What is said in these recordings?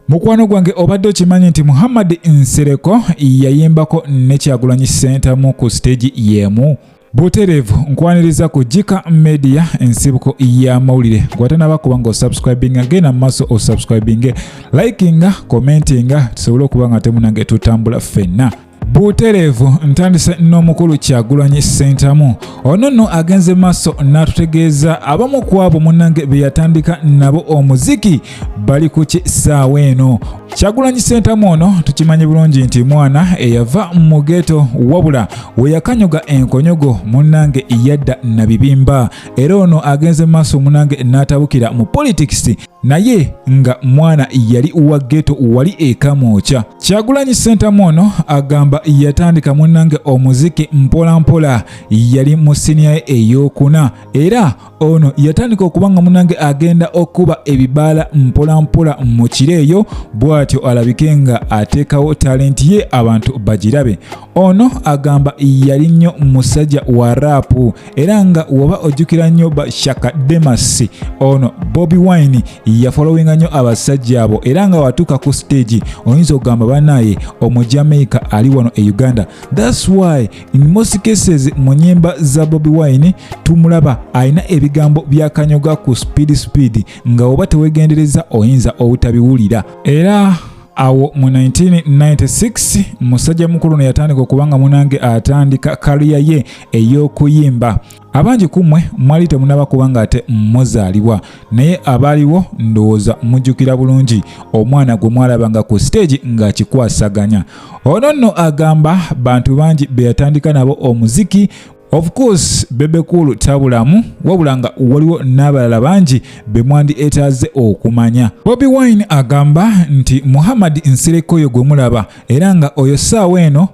Mukwano gwange obadde okimanyi nti Muhammad Nsereko yayimbako ne Kyagulanyi Ssentamu ku stage yemu. Buterevu nkwaniriza ku Jika Media ensibuko ya mawulire. Gwatanaba kubanga osubscribing agenda maso osubscribing, liking, commenting, tusobole okuba nga temunange tutambula ffenna. Buterevu ntandise n'omukulu Kyagulanyi Ssentamu. Ono nno agenze maso n'atutegeeza abamu ku abo munnange be yatandika nabo omuziki bali ku kisaawa eno. Kyagulanyi Ssentamu ono tukimanyi bulungi nti mwana eyava mu ghetto wabula we yakanyoga enkonyogo munnange yadda na bibimba. Era ono agenze maso munnange n'atabukira mu politics naye nga mwana yali wa ghetto wali ekamoocha. Kyagulanyi Ssentamu ono agamba yatandika munnange omuziki mpola mpola, yali mu senior ey'okuna era ono yatandika okubanga munnange agenda okuba ebibaala mpola mpola mu kireeyo bw'atyo alabike nga ateekawo talent ye abantu bagirabe. Ono agamba yali nnyo musajja wa raapu era nga woba ojjukira nnyo ba Shaka Demasi ono Bobiwine yafollowinga nnyo abasajja abo era nga watuuka ku stage oyinza okugamba bannaye Omujamaica ali wano e Uganda. That's why in most cases mu nnyimba za Bobiwine tumulaba alina ebigambo byakanyoga ku speed nga oba tewegendereza oyinza obutabiwulira. Era awo mu 1996 musajja mukulu ne yatandika okubanga munange atandika kaliya ye ey'okuyimba. Abangi kumwe mwali temunaba kubanga ate muzaalibwa naye abaaliwo ndowooza mujjukira bulungi omwana gwe mwalabanga ku stage ng'akikwasaganya. Ono nno agamba bantu bangi be yatandika nabo omuziki. Of course Bebe Cool tabulamu wabula nga waliwo n'abalala bangi be mwandi etaaze okumanya. Bobiwine agamba nti Muhammad Nsereko oyo gwe mulaba era nga oyo ssaawa eno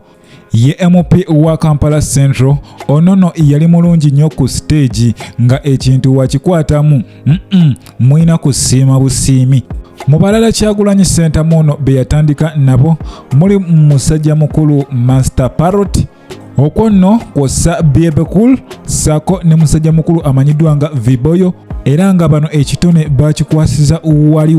ye MP wa Kampala Central. Onono yali mulungi nnyo ku stage nga ekintu wakikwatamu mwina kusiima busiimi. Mu balala Kyagulanyi Ssentamu ono be yatandika nabo muli musajja mukulu Master Parrot okwo nno kw'ossa Bebe Cool ssaako ne musajja mukulu amanyiddwa nga Viboyo era nga bano ekitone bakikwasiza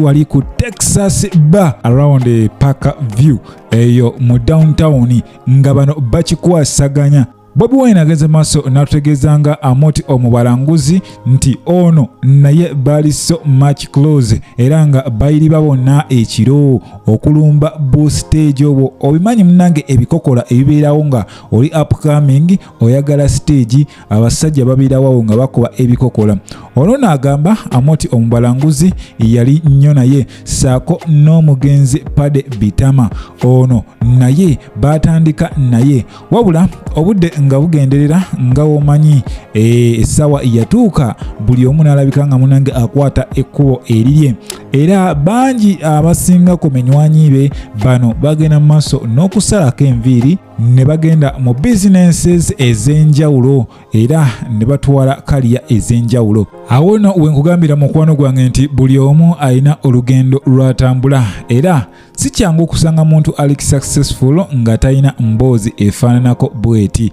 wali ku Texas Bar around Parker View eyo mu downtown nga bano bakikwasaganya. Bobiwine agenze maaso n'atutegeeza nga Amoti omubalanguzi nti ono naye bali so much close era nga bayiriba bonna ekiro okulumba bu stage obwo. Obimanyi munnange ebikokola ebibeerawo nga oli upcoming oyagala stage abasajja babeerawo nga bakuba ebikokola. Ono n'agamba Amoti omubalanguzi yali nnyo naye ssaako n'omugenzi Pade Bitama ono naye batandika naye wabula obudde nga bugenderera nga womanyi essaawa yatuuka buli omu n'alabika nga munange akwata ekkubo erirye era bangi abasinga ku minywanyi be bano bagenda mu maaso n'okusalako enviiri ne bagenda mu businesses ez'enjawulo era ne batwala kaliya ez'enjawulo. Awo no wenkugambira mukwano gwange nti buli omu alina olugendo lwatambula era si kyangu okusanga muntu ali successful nga talina mboozi efaananako bweti.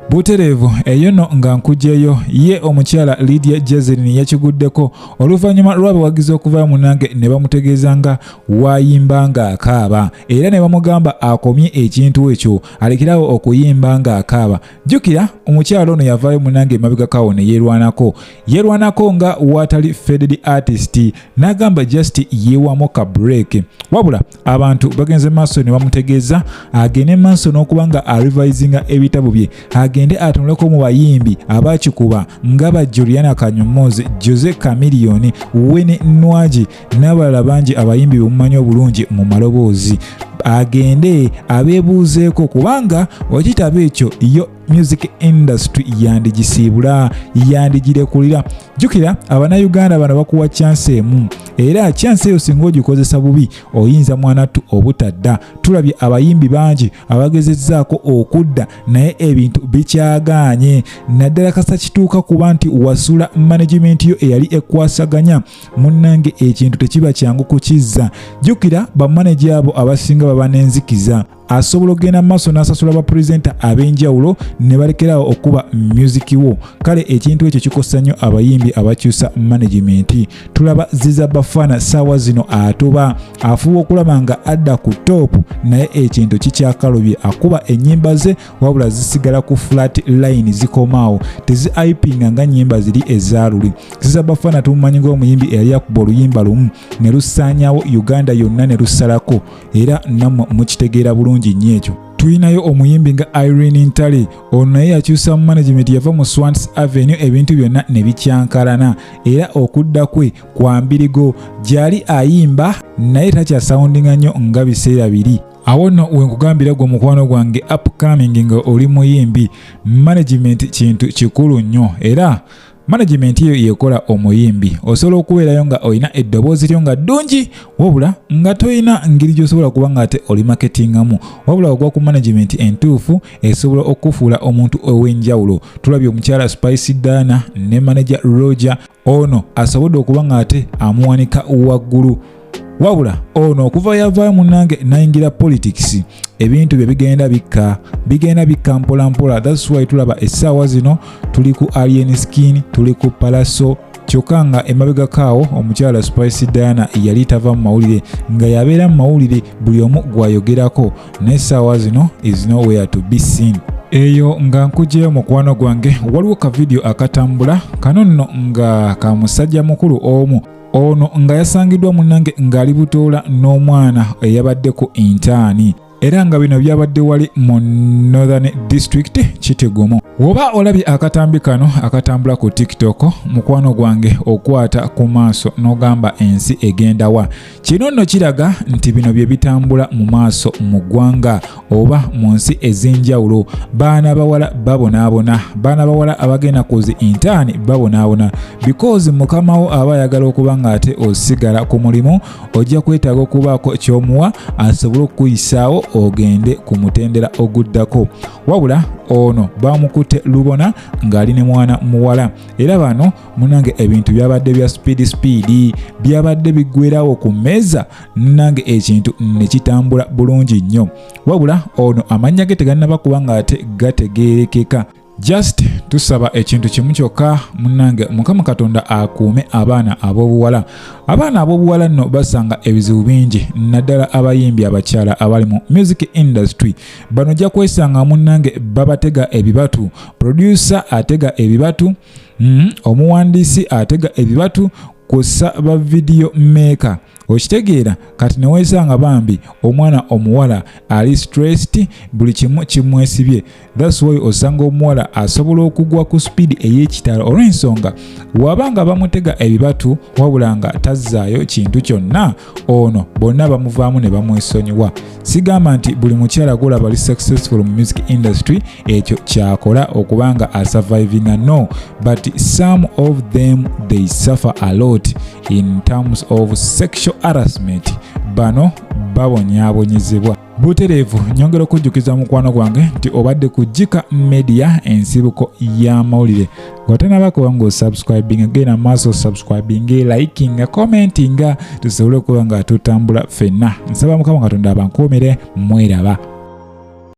Buterevu eyo no nga nkujjeyo ye omukyala Lydia Jazlin yakiguddeko oluvannyuma lw'abawagizi okuva munange ne bamutegeeza nga waayimba nga akaaba era ne bamugamba akomye ekintu ekyo alekerawo okuyimba nga akaaba. Jjukira omukyala ono yavaayo munange emabega kawo ne yeerwanako nga watali faded artist n'agamba just yeewamu ka break wabula abantu bagenze maaso ne bamutegeeza agende maaso n'okuba nga arivisinga ebitabo bye agende atunuleko mu bayimbi abakikuba nga ba Juliana Kanyomozi, Jose Chameleone, Wene Nwaji n'abalala bangi abayimbi bemumanyi obulungi mu maloboozi. Agende abeebuuzeeko kubanga wakitaba ekyo yo music industry yandigisiibula yandigirekulira. Jjukira Abannayuganda bano bakuwa chance emu era chance eyo singa ogikozesa bubi oyinza mwanattu obutadda. Tulabye abayimbi bangi abagezezzaako okudda naye ebintu bikyagaanye naddala kasa kituuka kuba nti wasula management yo eyali ekwasaganya munnange ekintu tekiba kyangu kukizza. Jjukira bamanager abo abasinga baba n'enzikiza asobola okugenda mu maaso n'asasula bapulezidenta ab'enjawulo ne balekerawo okuba music wo. Kale ekintu ekyo kikosa nnyo abayimbi abakyusa management. Tulaba Ziza Bafana ssaawa zino atoba afuba okulaba nga adda ku top, naye ekintu kikyakalubye, akuba ennyimba ze wabula zisigala ku flat line zikomaawo, tezi ipinga nga nnyimba ziri ezaaluli. Ziza Bafana tumumanyi ng'omuyimbi eyali akuba oluyimba lumu ne lusaanyaawo Uganda yonna ne lusalako, era nammwe mukitegeera bulungi nnyo ekyo. Tuyinayo omuyimbi nga Irene Ntale, ono naye yakyusa mu management, yava mu Swans Avenue ebintu byonna ne bikyankalana, era okudda kwe kwa mbirigo gyali ayimba naye takyasoundinga nnyo nga biseera biri. Awo nno wenkugambira gwe mukwano gwange upcoming nga oli muyimbi, management kintu kikulu nnyo, era management eyo yekola omuyimbi. Osobola okubeerayo nga olina eddoboozi lyo nga ddungi wabula nga toyina ngeri gy'osobola kuba nga ate oli marketingamu, wabula ogwa ku management entuufu esobola okufuula omuntu ow'enjawulo. Tulabye omukyala Spice Dana ne manager Roger, ono asobodde okuba nga ate amuwanika waggulu, wabula ono okuva yavaayo munnange nayingira politics, ebintu bye bigenda bikka mpola mpola. That's why tulaba essaawa zino tuli ku Alien Skin, tuli ku Palaso, kyokka nga emabega kaawo omukyala Spice Diana yali tava mu mawulire, nga yabeera mu mawulire buli omu gwayogerako, n'essaawa zino is nowhere to be seen. Eyo nga nkugyeyo mukwano gwange, waliwo ka video akatambula kano nno nga ka musajja mukulu omu, ono nga yasangiddwa munnange ng'ali butoola n'omwana eyabadde ku intaani, era nga bino byabadde wali mu Northern District Kitigumu. Woba olabye akatambi kano akatambula ku TikTok, mukwano gwange okwata ku maaso n'ogamba ensi egenda wa. Kino nno kiraga nti bino bye bitambula mu maaso mu ggwanga oba mu nsi ez'enjawulo. Baana bawala babonaabona, baana bawala abagenda ku zi intaani babonaabona, because mukamawo aba ayagala okuba nga ate osigala ku mulimu, ojja kwetaaga okubaako ky'omuwa asobole okuyisaawo ogende ku mutendera oguddako. Wabula ono bamukutte lubona ng'ali ne mwana muwala, era bano munange ebintu byabadde bya speed byabadde biggwerawo ku mmeeza, nange ekintu ne kitambula bulungi nnyo. Wabula ono amannya ge tegannaba kuba nga ate gategeerekeka. Just tusaba ekintu kimu kyokka munnange, Mukama Katonda akuume abaana ab'obuwala. Abaana ab'obuwala nno basanga ebizibu bingi, naddala abayimbi abakyala abali mu music industry. Bano ojja kwesanga munnange babatega ebibatu, producer atega ebibatu, omuwandiisi atega ebibatu, kussa ba video maker. Okitegeera kati ne weesanga bambi omwana omuwala ali stressed, buli kimu kimwesibye. That's why osanga omuwala asobola okugwa ku speed ey'ekitalo olw'ensonga wabanga bamutega ebibatu wabula nga tazzaayo kintu kyonna, ono bonna bamuvaamu ne bamwesonyiwa. Sigamba nti buli mukyala gulaba ali successful mu music industry ekyo kyakola okubanga asurvivinga, no, but some of them they suffer a lot in terms of sexual harassment. Bano babonyaabonyezebwa. Butereevu nyongera okujjukiza mukwano gwange nti obadde ku Jika Media, ensibuko y'amawulire. Gwatanabako ngo subscribing, genda maaso subscribing, liking, commenting, tusobole okuba nga tutambula ffenna. Nsaba Mukama Katonda abankuumire, mweraba.